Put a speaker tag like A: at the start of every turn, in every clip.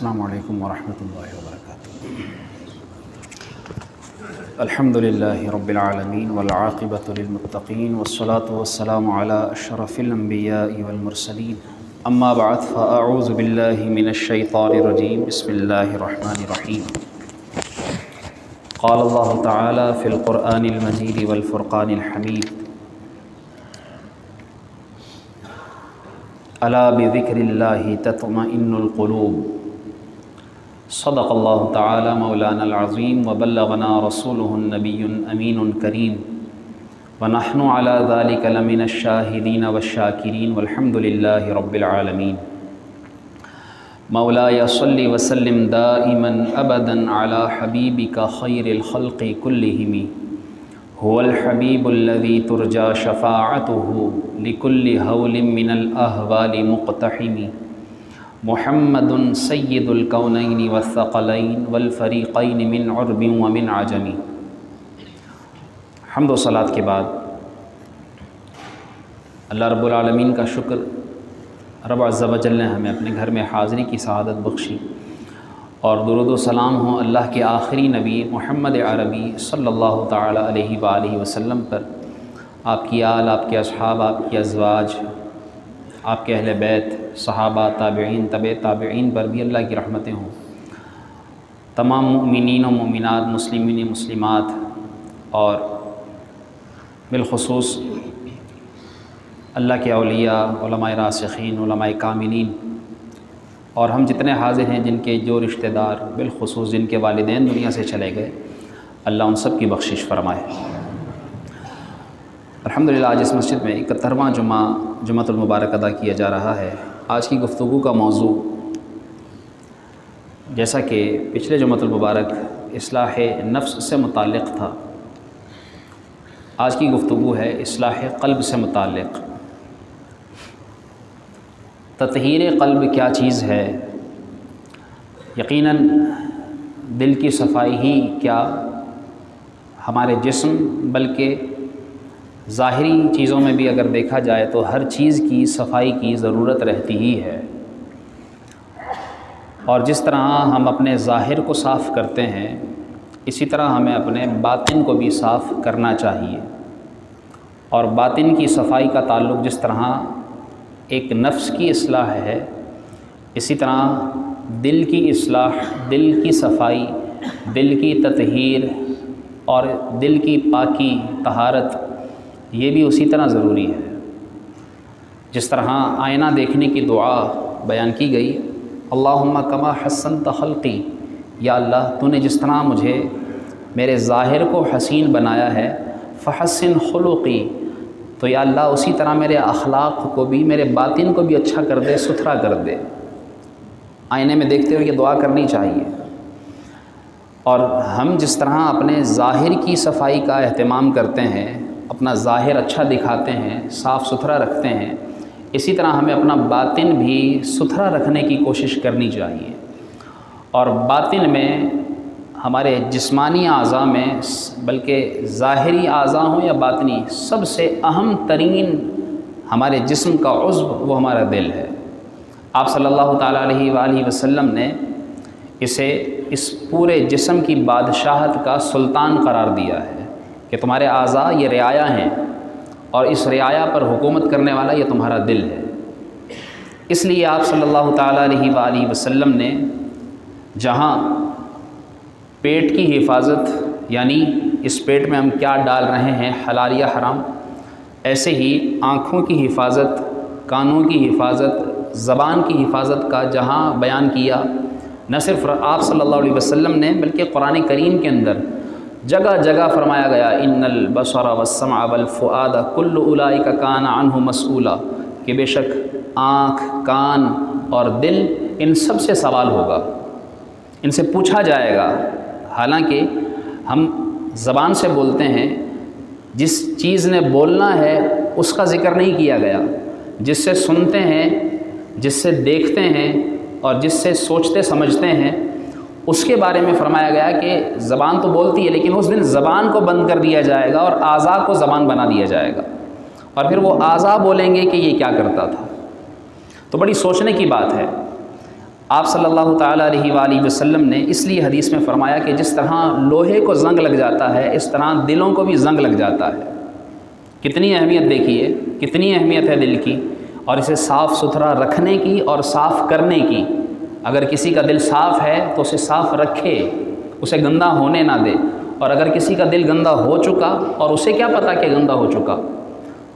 A: السلام علیکم ورحمۃ اللہ وبرکاتہ۔ الحمد للہ رب العالمین والعاقبۃ للمتقین والصلاة والسلام علی اشرف الانبیاء والمرسلین، اما بعد فاعوذ باللہ من الشیطان الرجیم، بسم اللہ الرحمن الرحیم۔ قال اللہ تعالی فی القرآن المجید والفرقان الحمید، الا بذکر اللہ تطمئن القلوب۔ صدق اللہ تعالی مولانا العظیم وبلغنا رسولہ النبی الامین الکریم، ونحن علی ذلک لمن الشاہدین والشاکرین والحمد للہ رب العالمین۔ مولاي صل وسلم دائما ابدا علی حبیبک خیر الخلق کلہم، هو الحبیب الذی ترجى شفاعته لكل هول من الاہوال مقتحم، محمد سید الکونین والثقلین والفریقین من عرب ومن عجم۔ حمد و صلاۃ کے بعد اللہ رب العالمین کا شکر، رب عز و جل نے ہمیں اپنے گھر میں حاضری کی سعادت بخشی، اور درود و سلام ہوں اللہ کے آخری نبی محمد عربی صلی اللہ تعالی علیہ وآلہ وسلم پر، آپ کی آل، آپ کے اصحاب، آپ کے ازواج، آپ کے اہل بیت، صحابہ، تابعین، تبع تابعین پر بھی اللہ کی رحمتیں ہوں۔ تمام مؤمنین و مؤمنات، مسلمین مسلمات، اور بالخصوص اللہ کے اولیاء، علماء راسخین، علماء کاملین، اور ہم جتنے حاضر ہیں جن کے جو رشتہ دار، بالخصوص جن کے والدین دنیا سے چلے گئے، اللہ ان سب کی بخشش فرمائے۔ الحمدللہ آج اس مسجد میں 71واں جمعۃ المبارک ادا کیا جا رہا ہے۔ آج کی گفتگو کا موضوع، جیسا کہ پچھلے جمعۃ المبارک اصلاح نفس سے متعلق تھا، آج کی گفتگو ہے اصلاح قلب سے متعلق۔ تطہیر قلب کیا چیز ہے؟ یقیناً دل کی صفائی ہی کیا، ہمارے جسم بلکہ ظاہری چیزوں میں بھی اگر دیکھا جائے تو ہر چیز کی صفائی کی ضرورت رہتی ہی ہے، اور جس طرح ہم اپنے ظاہر کو صاف کرتے ہیں، اسی طرح ہمیں اپنے باطن کو بھی صاف کرنا چاہیے۔ اور باطن کی صفائی کا تعلق جس طرح ایک نفس کی اصلاح ہے، اسی طرح دل کی اصلاح، دل کی صفائی، دل کی تطہیر اور دل کی پاکی، طہارت، یہ بھی اسی طرح ضروری ہے۔ جس طرح آئینہ دیکھنے کی دعا بیان کی گئی، اللہم کما حسنت خلقی، یا اللہ تو نے جس طرح مجھے میرے ظاہر کو حسین بنایا ہے، فحسن خلقی، تو یا اللہ اسی طرح میرے اخلاق کو بھی، میرے باطن کو بھی اچھا کر دے، ستھرا کر دے۔ آئینے میں دیکھتے ہوئے یہ دعا کرنی چاہیے۔ اور ہم جس طرح اپنے ظاہر کی صفائی کا اہتمام کرتے ہیں، اپنا ظاہر اچھا دکھاتے ہیں، صاف ستھرا رکھتے ہیں، اسی طرح ہمیں اپنا باطن بھی ستھرا رکھنے کی کوشش کرنی چاہیے۔ اور باطن میں ہمارے جسمانی اعضاء میں، بلکہ ظاہری اعضاء ہوں یا باطنی، سب سے اہم ترین ہمارے جسم کا عضو وہ ہمارا دل ہے۔ آپ صلی اللہ تعالیٰ علیہ وآلہ وسلم نے اسے اس پورے جسم کی بادشاہت کا سلطان قرار دیا ہے کہ تمہارے اعضاء یہ رعایا ہیں، اور اس رعایا پر حکومت کرنے والا یہ تمہارا دل ہے۔ اس لیے آپ صلی اللہ تعالیٰ علیہ وآلہ وسلم نے جہاں پیٹ کی حفاظت، یعنی اس پیٹ میں ہم کیا ڈال رہے ہیں، حلال یا حرام، ایسے ہی آنکھوں کی حفاظت، کانوں کی حفاظت، زبان کی حفاظت کا جہاں بیان کیا، نہ صرف آپ صلی اللہ علیہ وسلم نے بلکہ قرآن کریم کے اندر جگہ جگہ فرمایا گیا، ان البصر والسمع والفؤاد کل اولئک کان عنہ مسئولا، کہ بے شک آنکھ، کان اور دل ان سب سے سوال ہوگا، ان سے پوچھا جائے گا۔ حالانکہ ہم زبان سے بولتے ہیں، جس چیز نے بولنا ہے اس کا ذکر نہیں کیا گیا، جس سے سنتے ہیں، جس سے دیکھتے ہیں اور جس سے سوچتے سمجھتے ہیں، اس کے بارے میں فرمایا گیا کہ زبان تو بولتی ہے، لیکن اس دن زبان کو بند کر دیا جائے گا اور اعضاء کو زبان بنا دیا جائے گا، اور پھر وہ اعضاء بولیں گے کہ یہ کیا کرتا تھا۔ تو بڑی سوچنے کی بات ہے۔ آپ صلی اللہ تعالیٰ علیہ وآلہ وسلم نے اس لیے حدیث میں فرمایا کہ جس طرح لوہے کو زنگ لگ جاتا ہے اس طرح دلوں کو بھی زنگ لگ جاتا ہے۔ کتنی اہمیت دیکھیے، کتنی اہمیت ہے دل کی، اور اسے صاف ستھرا رکھنے کی اور صاف کرنے کی۔ اگر کسی کا دل صاف ہے تو اسے صاف رکھے، اسے گندہ ہونے نہ دے، اور اگر کسی کا دل گندہ ہو چکا اور اسے کیا پتہ کہ گندہ ہو چکا،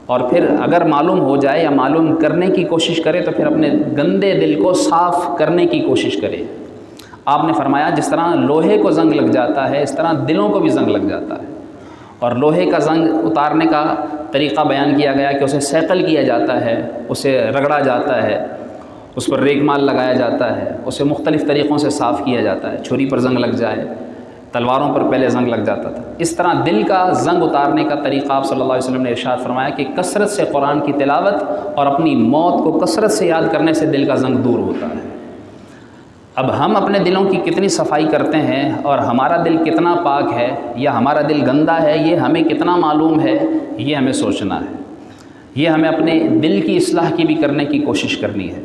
A: اور پھر اگر معلوم ہو جائے یا معلوم کرنے کی کوشش کرے تو پھر اپنے گندے دل کو صاف کرنے کی کوشش کرے۔ آپ نے فرمایا جس طرح لوہے کو زنگ لگ جاتا ہے اس طرح دلوں کو بھی زنگ لگ جاتا ہے، اور لوہے کا زنگ اتارنے کا طریقہ بیان کیا گیا کہ اسے سیکل کیا جاتا ہے، اسے رگڑا جاتا ہے، اس پر ریگ مال لگایا جاتا ہے، اسے مختلف طریقوں سے صاف کیا جاتا ہے، چھری پر زنگ لگ جائے، تلواروں پر پہلے زنگ لگ جاتا تھا۔ اس طرح دل کا زنگ اتارنے کا طریقہ آپ صلی اللہ علیہ وسلم نے ارشاد فرمایا کہ کثرت سے قرآن کی تلاوت اور اپنی موت کو کثرت سے یاد کرنے سے دل کا زنگ دور ہوتا ہے۔ اب ہم اپنے دلوں کی کتنی صفائی کرتے ہیں اور ہمارا دل کتنا پاک ہے یا ہمارا دل گندہ ہے، یہ ہمیں کتنا معلوم ہے، یہ ہمیں سوچنا ہے۔ یہ ہمیں اپنے دل کی اصلاح کی بھی کرنے کی کوشش کرنی ہے۔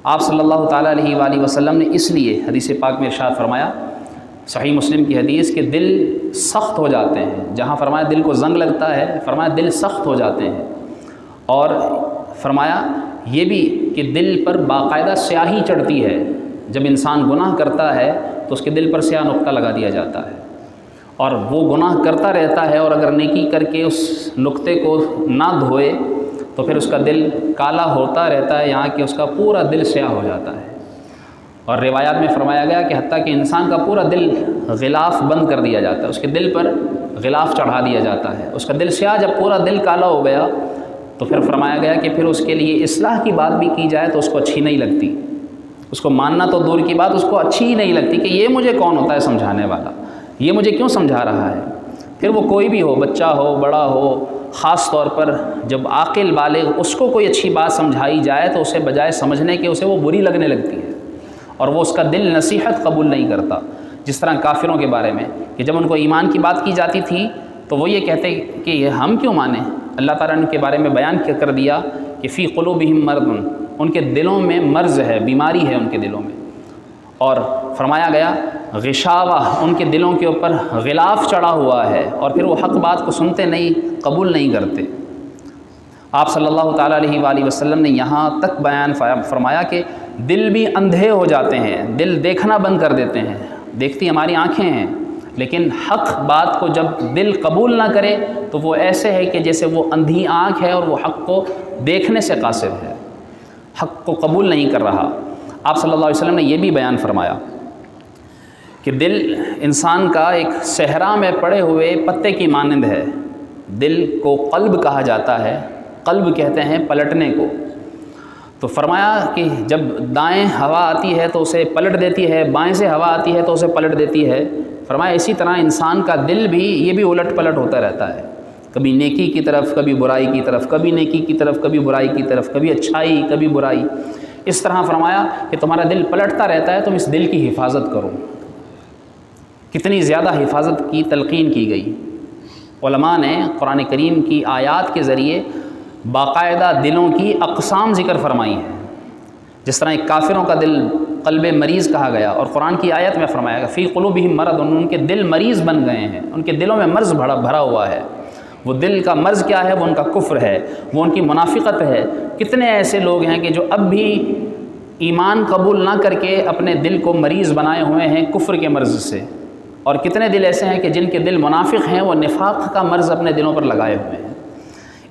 A: آپ صلی اللہ تعالیٰ علیہ وآلہ وسلم نے اس لیے حدیث پاک میں ارشاد فرمایا، صحیح مسلم کی حدیث، کہ دل سخت ہو جاتے ہیں، جہاں فرمایا دل کو زنگ لگتا ہے، فرمایا دل سخت ہو جاتے ہیں، اور فرمایا یہ بھی کہ دل پر باقاعدہ سیاہی چڑھتی ہے۔ جب انسان گناہ کرتا ہے تو اس کے دل پر سیاہ نقطہ لگا دیا جاتا ہے، اور وہ گناہ کرتا رہتا ہے، اور اگر نیکی کر کے اس نقطے کو نہ دھوئے تو پھر اس کا دل کالا ہوتا رہتا ہے، یہاں کہ اس کا پورا دل سیاہ ہو جاتا ہے۔ اور روایات میں فرمایا گیا کہ حتیٰ کہ انسان کا پورا دل غلاف بند کر دیا جاتا ہے، اس کے دل پر غلاف چڑھا دیا جاتا ہے۔ اس کا دل سیاہ جب پورا دل کالا ہو گیا تو پھر فرمایا گیا کہ پھر اس کے لیے اصلاح کی بات بھی کی جائے تو اس کو اچھی نہیں لگتی، اس کو ماننا تو دور کی بات، اس کو اچھی ہی نہیں لگتی کہ یہ مجھے کون ہوتا ہے سمجھانے والا، یہ مجھے کیوں سمجھا رہا ہے۔ پھر وہ کوئی بھی ہو، بچہ ہو، بڑا ہو، خاص طور پر جب عاقل بالغ اس کو کوئی اچھی بات سمجھائی جائے تو اسے بجائے سمجھنے کے اسے وہ بری لگنے لگتی ہے، اور وہ اس کا دل نصیحت قبول نہیں کرتا۔ جس طرح کافروں کے بارے میں کہ جب ان کو ایمان کی بات کی جاتی تھی تو وہ یہ کہتے کہ یہ ہم کیوں مانیں۔ اللہ تعالیٰ نے ان کے بارے میں بیان کر دیا کہ فی قلوبہم مرض، ان کے دلوں میں مرض ہے، بیماری ہے ان کے دلوں میں، اور فرمایا گیا غشاوہ، ان کے دلوں کے اوپر غلاف چڑھا ہوا ہے، اور پھر وہ حق بات کو سنتے نہیں، قبول نہیں کرتے۔ آپ صلی اللہ تعالیٰ علیہ وآلہ وسلم نے یہاں تک بیان فرمایا کہ دل بھی اندھے ہو جاتے ہیں، دل دیکھنا بند کر دیتے ہیں، دیکھتی ہماری آنکھیں ہیں، لیکن حق بات کو جب دل قبول نہ کرے تو وہ ایسے ہے کہ جیسے وہ اندھی آنکھ ہے اور وہ حق کو دیکھنے سے قاصر ہے، حق کو قبول نہیں کر رہا۔ آپ صلی اللہ علیہ وسلم نے یہ بھی بیان فرمایا کہ دل انسان کا ایک صحرا میں پڑے ہوئے پتے کی مانند ہے۔ دل کو قلب کہا جاتا ہے، قلب کہتے ہیں پلٹنے کو۔ تو فرمایا کہ جب دائیں ہوا آتی ہے تو اسے پلٹ دیتی ہے، بائیں سے ہوا آتی ہے تو اسے پلٹ دیتی ہے۔ فرمایا اسی طرح انسان کا دل بھی یہ بھی الٹ پلٹ ہوتا رہتا ہے، کبھی نیکی کی طرف، کبھی برائی کی طرف، کبھی نیکی کی طرف، کبھی برائی کی طرف، کبھی اچھائی، کبھی برائی۔ اس طرح فرمایا کہ تمہارا دل پلٹتا رہتا ہے، تم اس دل کی حفاظت کرو۔ کتنی زیادہ حفاظت کی تلقین کی گئی۔ علماء نے قرآن کریم کی آیات کے ذریعے باقاعدہ دلوں کی اقسام ذکر فرمائی ہیں۔ جس طرح ایک کافروں کا دل قلب مریض کہا گیا، اور قرآن کی آیت میں فرمایا گیا فی قلوبہم مرض، ان کے دل مریض بن گئے ہیں، ان کے دلوں میں مرض بھرا ہوا ہے۔ وہ دل کا مرض کیا ہے؟ وہ ان کا کفر ہے، وہ ان کی منافقت ہے۔ کتنے ایسے لوگ ہیں کہ جو اب بھی ایمان قبول نہ کر کے اپنے دل کو مریض بنائے ہوئے ہیں کفر کے مرض سے، اور کتنے دل ایسے ہیں کہ جن کے دل منافق ہیں، وہ نفاق کا مرض اپنے دلوں پر لگائے ہوئے ہیں۔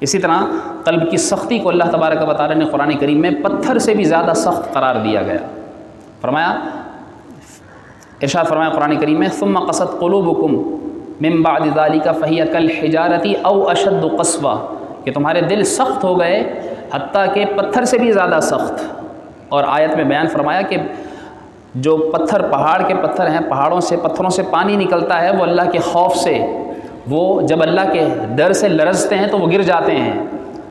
A: اسی طرح قلب کی سختی کو اللہ تبارک و تعالیٰ نے قرآن کریم میں پتھر سے بھی زیادہ سخت قرار دیا گیا۔ فرمایا، ارشاد فرمایا قرآن کریم میں ثم قست قلوبکم من بعد ذلک فہی کالحجارۃ او اشد قسوہ، کہ تمہارے دل سخت ہو گئے حتیٰ کہ پتھر سے بھی زیادہ سخت۔ اور آیت میں بیان فرمایا کہ جو پتھر پہاڑ کے پتھر ہیں، پتھروں سے پانی نکلتا ہے، وہ اللہ کے خوف سے، وہ جب اللہ کے ڈر سے لرزتے ہیں تو وہ گر جاتے ہیں۔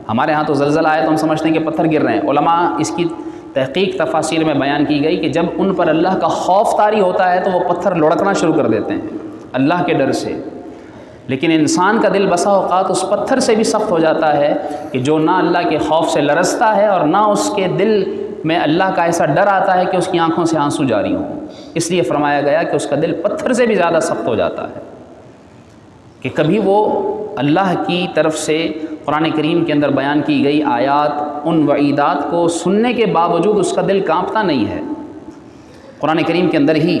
A: ہمارے ہاں تو زلزلہ آئے تو ہم سمجھتے ہیں کہ پتھر گر رہے ہیں۔ علماء اس کی تحقیق تفاسیر میں بیان کی گئی کہ جب ان پر اللہ کا خوف طاری ہوتا ہے تو وہ پتھر لڑکنا شروع کر دیتے ہیں اللہ کے ڈر سے۔ لیکن انسان کا دل بسا اوقات اس پتھر سے بھی سخت ہو جاتا ہے کہ جو نہ اللہ کے خوف سے لرزتا ہے اور نہ اس کے دل میں اللہ کا ایسا ڈر آتا ہے کہ اس کی آنکھوں سے آنسو جاری ہوں۔ اس لیے فرمایا گیا کہ اس کا دل پتھر سے بھی زیادہ سخت ہو جاتا ہے کہ کبھی وہ اللہ کی طرف سے قرآن کریم کے اندر بیان کی گئی آیات، ان وعیدات کو سننے کے باوجود اس کا دل کانپتا نہیں ہے۔ قرآن کریم کے اندر ہی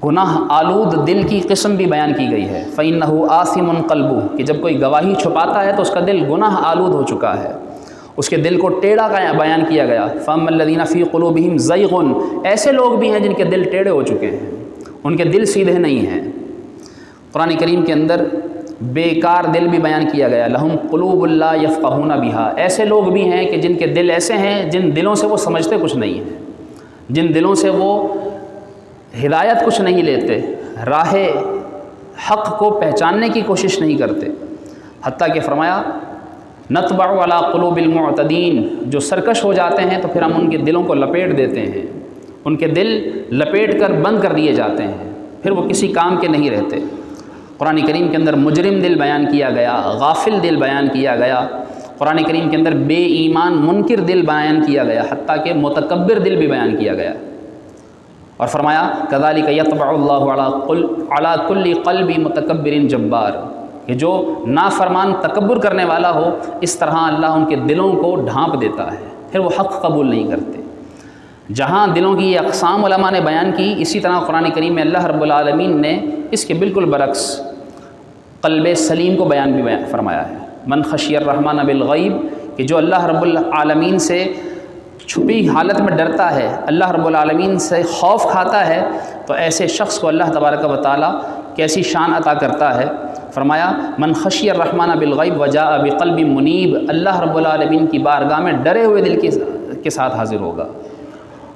A: گناہ آلود دل کی قسم بھی بیان کی گئی ہے، فَإِنَّهُ آثِمٌ قَلْبُهُ، کہ جب کوئی گواہی چھپاتا ہے تو اس کا دل گناہ آلود ہو چکا ہے، اس کے دل کو ٹیڑھا بیان کیا گیا۔ فَأَمَّا الَّذِينَ فِي قُلُوبِهِمْ زَيْغٌ، ایسے لوگ بھی ہیں جن کے دل ٹیڑھے ہو چکے ہیں، ان کے دل سیدھے نہیں ہیں۔ قرآن کریم کے اندر بیکار دل بھی بیان کیا گیا، لَهُمْ قُلُوبٌ لَا يَفْقَهُونَ بِهَا، ایسے لوگ بھی ہیں کہ جن کے دل ایسے ہیں جن دلوں سے وہ سمجھتے کچھ نہیں ہیں، جن دلوں سے وہ ہدایت کچھ نہیں لیتے، راہ حق کو پہچاننے کی کوشش نہیں کرتے۔ حتیٰ کہ فرمایا نطبع علی قلوب المعتدین، جو سرکش ہو جاتے ہیں تو پھر ہم ان کے دلوں کو لپیٹ دیتے ہیں، ان کے دل لپیٹ کر بند کر دیے جاتے ہیں، پھر وہ کسی کام کے نہیں رہتے۔ قرآن کریم کے اندر مجرم دل بیان کیا گیا، غافل دل بیان کیا گیا، قرآن کریم کے اندر بے ایمان منکر دل بیان کیا گیا، حتیٰ کہ متکبر دل بھی بیان کیا گیا، اور فرمایا کذالک یطبع اللہ علی کل قلب متکبر جبار، کہ جو نافرمان تکبر کرنے والا ہو اس طرح اللہ ان کے دلوں کو ڈھانپ دیتا ہے، پھر وہ حق قبول نہیں کرتے۔ جہاں دلوں کی یہ اقسام علماء نے بیان کی، اسی طرح قرآن کریم میں اللہ رب العالمین نے اس کے بالکل برعکس قلب سلیم کو بیان بھی فرمایا ہے، من خشی الرحمن بالغیب، کہ جو اللہ رب العالمین سے چھپی حالت میں ڈرتا ہے، اللہ رب العالمین سے خوف کھاتا ہے، تو ایسے شخص کو اللہ تبارک و تعالیٰ کیسی شان عطا کرتا ہے۔ فرمایا من خشی الرحمن بالغیب وجاء بقلب منیب، اللہ رب العالمین کی بارگاہ میں ڈرے ہوئے دل کے ساتھ حاضر ہوگا۔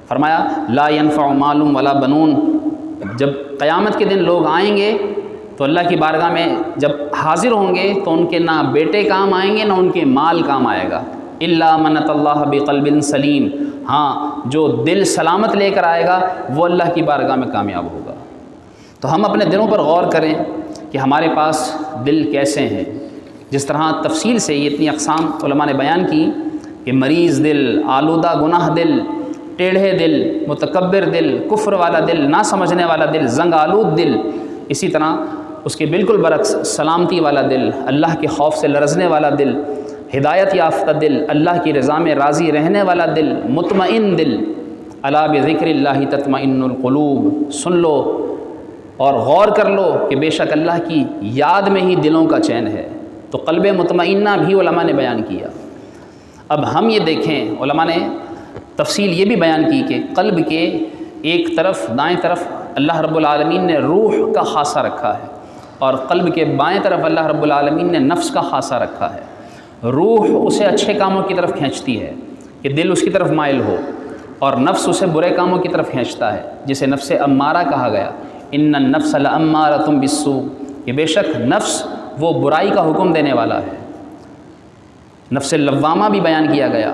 A: فرمایا لا ينفع مال ولا بنون، جب قیامت کے دن لوگ آئیں گے تو اللہ کی بارگاہ میں جب حاضر ہوں گے تو ان کے نہ بیٹے کام آئیں گے نہ ان کے مال کام آئے گا، الا من اتى اللہ بقلب سلیم، ہاں جو دل سلامت لے کر آئے گا وہ اللہ کی بارگاہ میں کامیاب ہوگا۔ تو ہم اپنے دلوں پر غور کریں کہ ہمارے پاس دل کیسے ہیں، جس طرح تفصیل سے یہ اتنی اقسام علماء نے بیان کی کہ مریض دل، آلودہ گناہ دل، ٹیڑھے دل، متکبر دل، کفر والا دل، نہ سمجھنے والا دل، زنگ آلود دل، اسی طرح اس کے بالکل برعکس سلامتی والا دل، اللہ کے خوف سے لرزنے والا دل، ہدایت یافتہ دل، اللہ کی رضا میں راضی رہنے والا دل، مطمئن دل۔ الا بذکر اللہ تطمئن القلوب، سن لو اور غور کر لو کہ بے شک اللہ کی یاد میں ہی دلوں کا چین ہے۔ تو قلب مطمئنہ بھی علماء نے بیان کیا۔ اب ہم یہ دیکھیں، علماء نے تفصیل یہ بھی بیان کی کہ قلب کے ایک طرف دائیں طرف اللہ رب العالمین نے روح کا خاصہ رکھا ہے، اور قلب کے بائیں طرف اللہ رب العالمین نے نفس کا خاصہ رکھا ہے۔ روح اسے اچھے کاموں کی طرف کھینچتی ہے کہ دل اس کی طرف مائل ہو، اور نفس اسے برے کاموں کی طرف کھینچتا ہے، جسے نفس امارہ کہا گیا، ان النفس لامارۃ بالسوء، کہ بے شک نفس وہ برائی کا حکم دینے والا ہے۔ نفس لوامہ بھی بیان کیا گیا،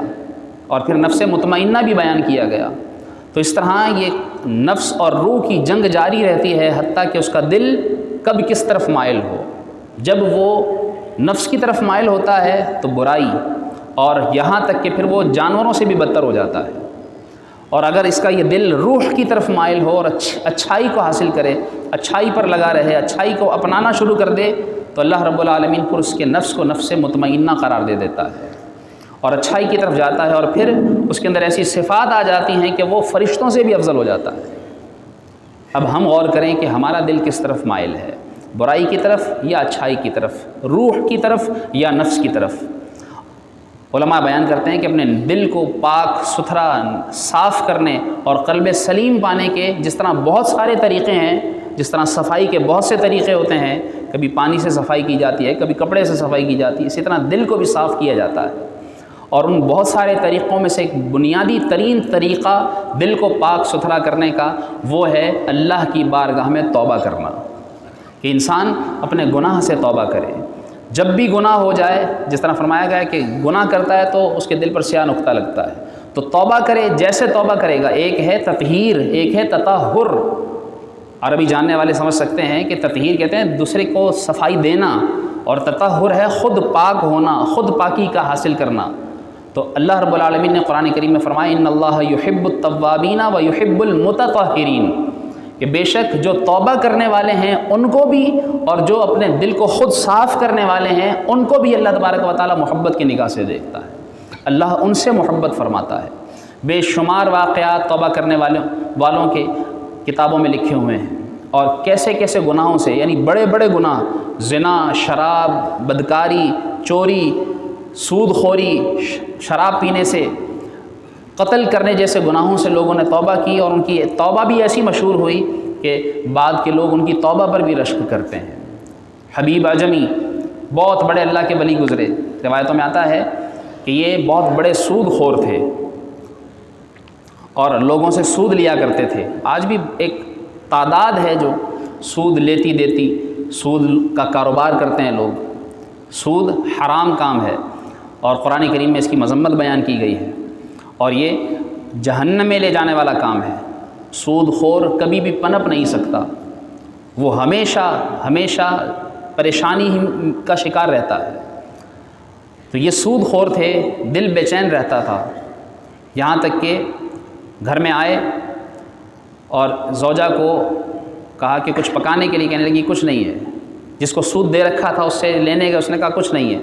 A: اور پھر نفس مطمئنہ بھی بیان کیا گیا۔ تو اس طرح یہ نفس اور روح کی جنگ جاری رہتی ہے، حتیٰ کہ اس کا دل کب کس طرف مائل ہو۔ جب وہ نفس کی طرف مائل ہوتا ہے تو برائی، اور یہاں تک کہ پھر وہ جانوروں سے بھی بدتر ہو جاتا ہے۔ اور اگر اس کا یہ دل روح کی طرف مائل ہو اور اچھائی کو حاصل کرے، اچھائی پر لگا رہے، اچھائی کو اپنانا شروع کر دے، تو اللہ رب العالمین پر اس کے نفس کو نفس مطمئنہ قرار دے دیتا ہے اور اچھائی کی طرف جاتا ہے، اور پھر اس کے اندر ایسی صفات آ جاتی ہیں کہ وہ فرشتوں سے بھی افضل ہو جاتا ہے۔ اب ہم غور کریں کہ ہمارا دل کس طرف مائل ہے، برائی کی طرف یا اچھائی کی طرف، روح کی طرف یا نفس کی طرف۔ علماء بیان کرتے ہیں کہ اپنے دل کو پاک ستھرا صاف کرنے اور قلب سلیم پانے کے جس طرح بہت سارے طریقے ہیں، جس طرح صفائی کے بہت سے طریقے ہوتے ہیں، کبھی پانی سے صفائی کی جاتی ہے، کبھی کپڑے سے صفائی کی جاتی ہے، اسی طرح دل کو بھی صاف کیا جاتا ہے۔ اور ان بہت سارے طریقوں میں سے ایک بنیادی ترین طریقہ دل کو پاک ستھرا کرنے کا وہ ہے اللہ کی بارگاہ میں توبہ کرنا، کہ انسان اپنے گناہ سے توبہ کرے۔ جب بھی گناہ ہو جائے، جس طرح فرمایا گیا ہے کہ گناہ کرتا ہے تو اس کے دل پر سیاہ نقطہ لگتا ہے، تو توبہ کرے۔ جیسے توبہ کرے گا، ایک ہے تطہیر، ایک ہے تطہر۔ عربی جاننے والے سمجھ سکتے ہیں کہ تطہیر کہتے ہیں دوسرے کو صفائی دینا، اور تطہر ہے خود پاک ہونا، خود پاکی کا حاصل کرنا۔ تو اللہ رب العالمین نے قرآن کریم میں فرمایا ان اللہ یحب التوابین و یحب المتطہرین، کہ بے شک جو توبہ کرنے والے ہیں ان کو بھی، اور جو اپنے دل کو خود صاف کرنے والے ہیں ان کو بھی اللہ تبارک و تعالیٰ محبت کی نگاہ سے دیکھتا ہے، اللہ ان سے محبت فرماتا ہے۔ بے شمار واقعات توبہ کرنے والوں کے کتابوں میں لکھے ہوئے ہیں، اور کیسے کیسے گناہوں سے، یعنی بڑے بڑے گناہ، زنا، شراب، بدکاری، چوری، سود خوری، شراب پینے سے، قتل کرنے جیسے گناہوں سے لوگوں نے توبہ کی، اور ان کی توبہ بھی ایسی مشہور ہوئی کہ بعد کے لوگ ان کی توبہ پر بھی رشک کرتے ہیں۔ حبیب اعجمی بہت بڑے اللہ کے ولی گزرے، روایتوں میں آتا ہے کہ یہ بہت بڑے سود خور تھے اور لوگوں سے سود لیا کرتے تھے۔ آج بھی ایک تعداد ہے جو سود لیتی دیتی، سود کا کاروبار کرتے ہیں لوگ۔ سود حرام کام ہے اور قرآن کریم میں اس کی مذمت بیان کی گئی ہے، اور یہ جہنم میں لے جانے والا کام ہے۔ سود خور کبھی بھی پنپ نہیں سکتا، وہ ہمیشہ ہمیشہ پریشانی کا شکار رہتا ہے۔ تو یہ سود خور تھے، دل بے چین رہتا تھا، یہاں تک کہ گھر میں آئے اور زوجہ کو کہا کہ کچھ پکانے کے لیے، کہنے لگی کچھ نہیں ہے۔ جس کو سود دے رکھا تھا اس سے لینے گئے، اس نے کہا کچھ نہیں ہے۔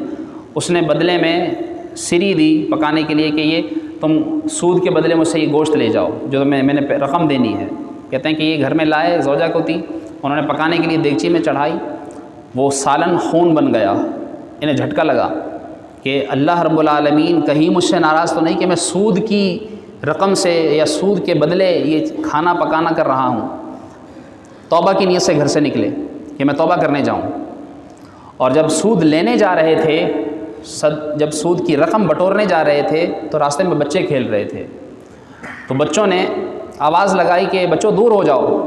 A: اس نے بدلے میں سری دی پکانے کے لیے کہ یہ تم سود کے بدلے مجھ سے یہ گوشت لے جاؤ جو میں نے رقم دینی ہے۔ کہتے ہیں کہ یہ گھر میں لائے، زوجہ کو تھی، انہوں نے پکانے کے لیے دیگچی میں چڑھائی، وہ سالن خون بن گیا۔ انہیں جھٹکا لگا کہ اللہ رب العالمین کہیں مجھ سے ناراض تو نہیں کہ میں سود کی رقم سے یا سود کے بدلے یہ کھانا پکانا کر رہا ہوں۔ توبہ کی نیت سے گھر سے نکلے کہ میں توبہ کرنے جاؤں، اور جب سود لینے جا رہے تھے، جب سود کی رقم بٹورنے جا رہے تھے تو راستے میں بچے کھیل رہے تھے، تو بچوں نے آواز لگائی کہ بچوں دور ہو جاؤ،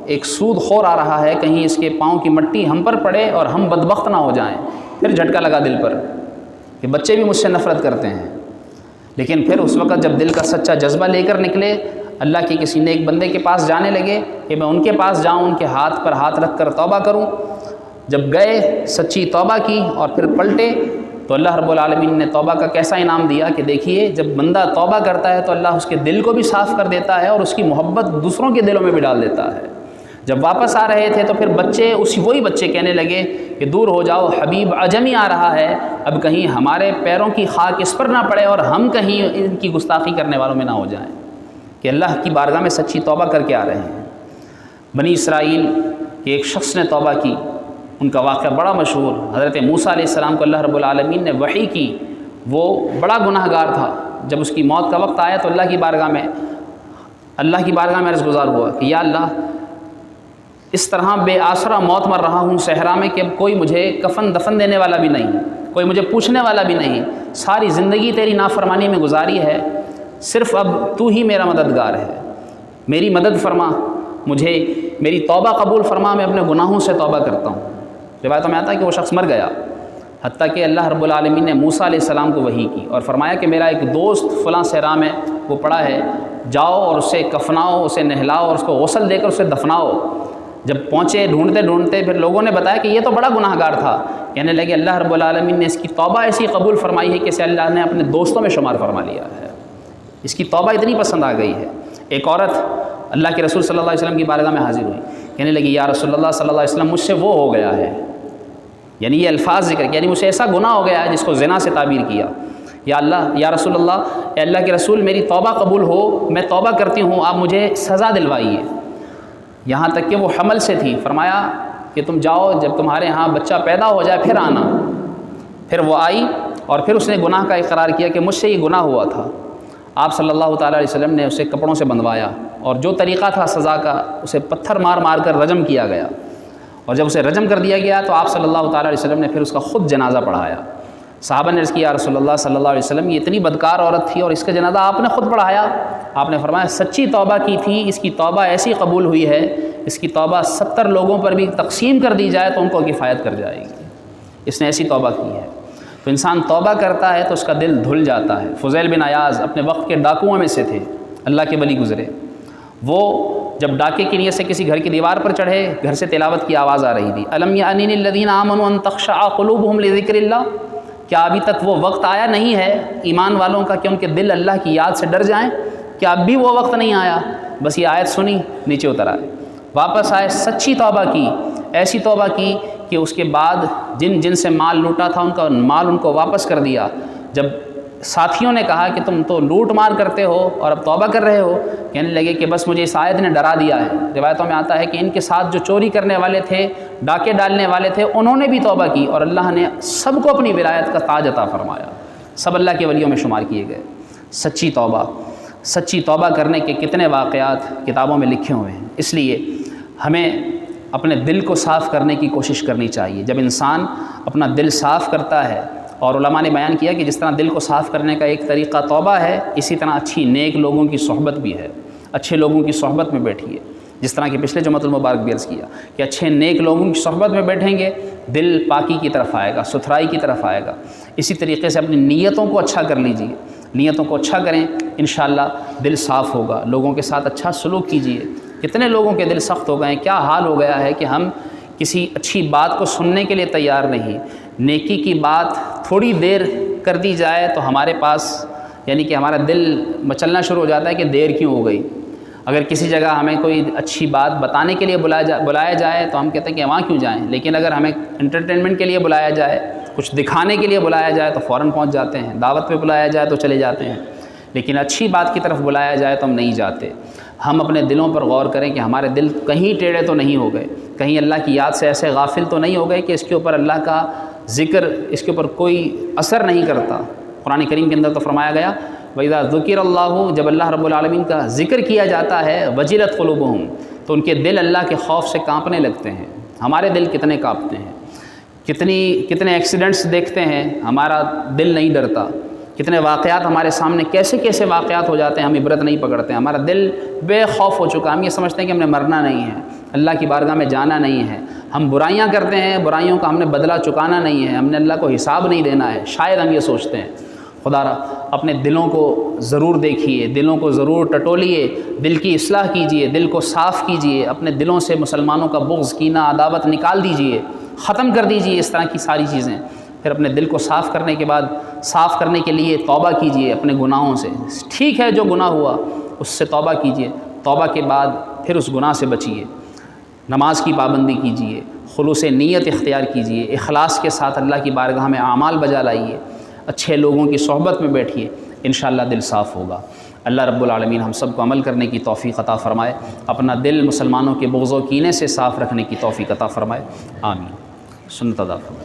A: ایک سود خور آ رہا ہے، کہیں اس کے پاؤں کی مٹی ہم پر پڑے اور ہم بدبخت نہ ہو جائیں۔ پھر جھٹکا لگا دل پر کہ بچے بھی مجھ سے نفرت کرتے ہیں۔ لیکن پھر اس وقت جب دل کا سچا جذبہ لے کر نکلے، اللہ کے کسی نیک بندے کے پاس جانے لگے کہ میں ان کے پاس جاؤں، ان کے ہاتھ پر ہاتھ رکھ کر توبہ کروں۔ جب گئے، سچی توبہ کی اور پھر پلٹے، تو اللہ رب العالمین نے توبہ کا کیسا انعام دیا کہ دیکھیے جب بندہ توبہ کرتا ہے تو اللہ اس کے دل کو بھی صاف کر دیتا ہے اور اس کی محبت دوسروں کے دلوں میں بھی ڈال دیتا ہے۔ جب واپس آ رہے تھے تو پھر بچے، وہی بچے کہنے لگے کہ دور ہو جاؤ، حبیب اعجمی آ رہا ہے، اب کہیں ہمارے پیروں کی خاک اس پر نہ پڑے اور ہم کہیں ان کی گستاخی کرنے والوں میں نہ ہو جائیں، کہ اللہ کی بارگاہ میں سچی توبہ کر کے آ رہے ہیں۔ بنی اسرائیل کے ایک شخص نے توبہ کی، ان کا واقعہ بڑا مشہور، حضرت موسیٰ علیہ السلام کو اللہ رب العالمین نے وحی کی، وہ بڑا گناہ گار تھا۔ جب اس کی موت کا وقت آیا تو اللہ کی بارگاہ میں عرض گزار ہوا کہ یا اللہ، اس طرح بے آسرا موت مر رہا ہوں صحرا میں کہ اب کوئی مجھے کفن دفن دینے والا بھی نہیں، کوئی مجھے پوچھنے والا بھی نہیں، ساری زندگی تیری نافرمانی میں گزاری ہے، صرف اب تو ہی میرا مددگار ہے، میری مدد فرما، مجھے میری توبہ قبول فرما، میں اپنے گناہوں سے توبہ کرتا ہوں۔ روایتوں میں آتا ہے کہ وہ شخص مر گیا، حتیٰ کہ اللہ رب العالمین نے موسیٰ علیہ السلام کو وحی کی اور فرمایا کہ میرا ایک دوست فلاں صحرا میں وہ پڑا ہے، جاؤ اور اسے کفناؤ، اسے نہلاؤ اور اس کو غسل دے کر اسے دفناؤ۔ جب پہنچے ڈھونڈتے ڈھونڈتے پھر لوگوں نے بتایا کہ یہ تو بڑا گناہ گار تھا، کہنے لگے اللہ رب العالمین نے اس کی توبہ ایسی قبول فرمائی ہے کہ اسے اللہ نے اپنے دوستوں میں شمار فرما لیا ہے، اس کی توبہ اتنی پسند آ گئی ہے۔ ایک عورت اللہ کے رسول صلی اللہ علیہ وسلم کی بارگاہ میں حاضر ہوئی، کہنے لگی یا رسول اللہ صلی اللہ علیہ وسلم، مجھ سے وہ ہو گیا ہے، یعنی یہ الفاظ ذکر، یعنی مجھ سے ایسا گناہ ہو گیا ہے جس کو زنا سے تعبیر کیا۔ یا اللہ، یا رسول اللہ، اے اللہ کے رسول، میری توبہ قبول ہو، میں توبہ کرتی ہوں، آپ مجھے سزا دلوائیے۔ یہاں تک کہ وہ حمل سے تھی، فرمایا کہ تم جاؤ، جب تمہارے ہاں بچہ پیدا ہو جائے پھر آنا۔ پھر وہ آئی اور پھر اس نے گناہ کا اقرار کیا کہ مجھ سے یہ گناہ ہوا تھا۔ آپ صلی اللہ تعالیٰ علیہ وسلم نے اسے کپڑوں سے بندھوایا اور جو طریقہ تھا سزا کا، اسے پتھر مار مار کر رجم کیا گیا، اور جب اسے رجم کر دیا گیا تو آپ صلی اللہ تعالیٰ علیہ وسلم نے پھر اس کا خود جنازہ پڑھایا۔ صحابہ نے عرض کیا یا رسول اللہ صلی اللہ علیہ وسلم، یہ اتنی بدکار عورت تھی اور اس کا جنازہ آپ نے خود پڑھایا؟ آپ نے فرمایا سچی توبہ کی تھی، اس کی توبہ ایسی قبول ہوئی ہے، اس کی توبہ 70 لوگوں پر بھی تقسیم کر دی جائے تو ان کو کفایت کر جائے گی، اس نے ایسی توبہ کی ہے۔ تو انسان توبہ کرتا ہے تو اس کا دل دھل جاتا ہے۔ فضیل بن عیاض اپنے وقت کے ڈاکوؤں میں سے تھے، اللہ کے ولی گزرے۔ وہ جب ڈاکے کی نیت سے کسی گھر کی دیوار پر چڑھے، گھر سے تلاوت کی آواز آ رہی تھی، الم یأن للذین آمنوا ان تخشع قلوبهم لذکر اللہ، کیا ابھی تک وہ وقت آیا نہیں ہے ایمان والوں کا کہ ان کے دل اللہ کی یاد سے ڈر جائیں؟ کیا اب بھی وہ وقت نہیں آیا؟ بس یہ آیت سنی، نیچے اتر آئے، واپس آئے، سچی توبہ کی، ایسی توبہ کی کہ اس کے بعد جن سے مال لوٹا تھا ان کا مال ان کو واپس کر دیا۔ جب ساتھیوں نے کہا کہ تم تو لوٹ مار کرتے ہو اور اب توبہ کر رہے ہو، کہنے لگے کہ بس مجھے اس آیت نے ڈرا دیا ہے۔ روایتوں میں آتا ہے کہ ان کے ساتھ جو چوری کرنے والے تھے، ڈاکے ڈالنے والے تھے، انہوں نے بھی توبہ کی اور اللہ نے سب کو اپنی ولایت کا تاج عطا فرمایا، سب اللہ کے ولیوں میں شمار کیے گئے۔ سچی توبہ کرنے کے کتنے واقعات کتابوں میں لکھے ہوئے ہیں۔ اس لیے ہمیں اپنے دل کو صاف کرنے کی کوشش کرنی چاہیے۔ جب انسان اپنا دل صاف کرتا ہے، اور علماء نے بیان کیا کہ جس طرح دل کو صاف کرنے کا ایک طریقہ توبہ ہے، اسی طرح اچھی نیک لوگوں کی صحبت بھی ہے۔ اچھے لوگوں کی صحبت میں بیٹھیے، جس طرح کہ پچھلے جمعۃ المبارک بھی عرض کیا کہ اچھے نیک لوگوں کی صحبت میں بیٹھیں گے، دل پاکی کی طرف آئے گا، ستھرائی کی طرف آئے گا۔ اسی طریقے سے اپنی نیتوں کو اچھا کر لیجیے، نیتوں کو اچھا کریں، انشاءاللہ دل صاف ہوگا۔ لوگوں کے ساتھ اچھا سلوک کیجیے۔ کتنے لوگوں کے دل سخت ہو گئے ہیں، کیا حال ہو گیا ہے کہ ہم کسی اچھی بات کو سننے کے لیے تیار نہیں۔ نیکی کی بات تھوڑی دیر کر دی جائے تو ہمارے پاس یعنی کہ ہمارا دل مچلنا شروع ہو جاتا ہے کہ دیر کیوں ہو گئی۔ اگر کسی جگہ ہمیں کوئی اچھی بات بتانے کے لیے بلایا جائے تو ہم کہتے ہیں کہ وہاں کیوں جائیں، لیکن اگر ہمیں انٹرٹینمنٹ کے لیے بلایا جائے، کچھ دکھانے کے لیے بلایا جائے تو فوراً پہنچ جاتے ہیں، دعوت پہ بلایا جائے تو چلے جاتے ہیں، لیکن اچھی بات کی طرف بلایا جائے تو ہم نہیں جاتے۔ ہم اپنے دلوں پر غور کریں کہ ہمارے دل کہیں ٹیڑھے تو نہیں ہو گئے، کہیں اللہ کی یاد سے ایسے غافل تو نہیں ہو گئے کہ اس کے اوپر اللہ کا ذکر اس کے اوپر کوئی اثر نہیں کرتا۔ قرآن کریم کے اندر تو فرمایا گیا وَإِذَا ذُكِرَ اللَّهُ، جب اللہ رب العالمین کا ذکر کیا جاتا ہے، وَجِلَتْ قُلُوبُهُمْ، تو ان کے دل اللہ کے خوف سے کانپنے لگتے ہیں۔ ہمارے دل کتنے کانپتے ہیں، کتنے ایکسیڈنٹس دیکھتے ہیں، ہمارا دل نہیں ڈرتا۔ کتنے واقعات ہمارے سامنے کیسے واقعات ہو جاتے ہیں، ہم عبرت نہیں پکڑتے ہیں، ہمارا دل بے خوف ہو چکا، ہم یہ سمجھتے ہیں کہ ہم نے مرنا نہیں ہے، اللہ کی بارگاہ میں جانا نہیں ہے، ہم برائیاں کرتے ہیں، برائیوں کا ہم نے بدلہ چکانا نہیں ہے، ہم نے اللہ کو حساب نہیں دینا ہے، شاید ہم یہ سوچتے ہیں۔ خدا را اپنے دلوں کو ضرور دیکھیے، دلوں کو ضرور ٹٹولیے، دل کی اصلاح کیجیے، دل کو صاف کیجیے، اپنے دلوں سے مسلمانوں کا بغض، کینہ، عداوت نکال دیجیے، ختم کر دیجیے اس طرح کی ساری چیزیں۔ پھر اپنے دل کو صاف کرنے کے بعد، صاف کرنے کے لیے توبہ کیجیے اپنے گناہوں سے۔ ٹھیک ہے جو گناہ ہوا اس سے توبہ کیجیے، توبہ کے بعد پھر اس گناہ سے بچیے، نماز کی پابندی کیجیے، خلوص نیت اختیار کیجیے، اخلاص کے ساتھ اللہ کی بارگاہ میں اعمال بجا لائیے، اچھے لوگوں کی صحبت میں بیٹھیے، انشاءاللہ دل صاف ہوگا۔ اللہ رب العالمین ہم سب کو عمل کرنے کی توفیق عطا فرمائے، اپنا دل مسلمانوں کے بغض و کینے سے صاف رکھنے کی توفیق عطا فرمائے، آمین۔ سنت ادا فرمائے۔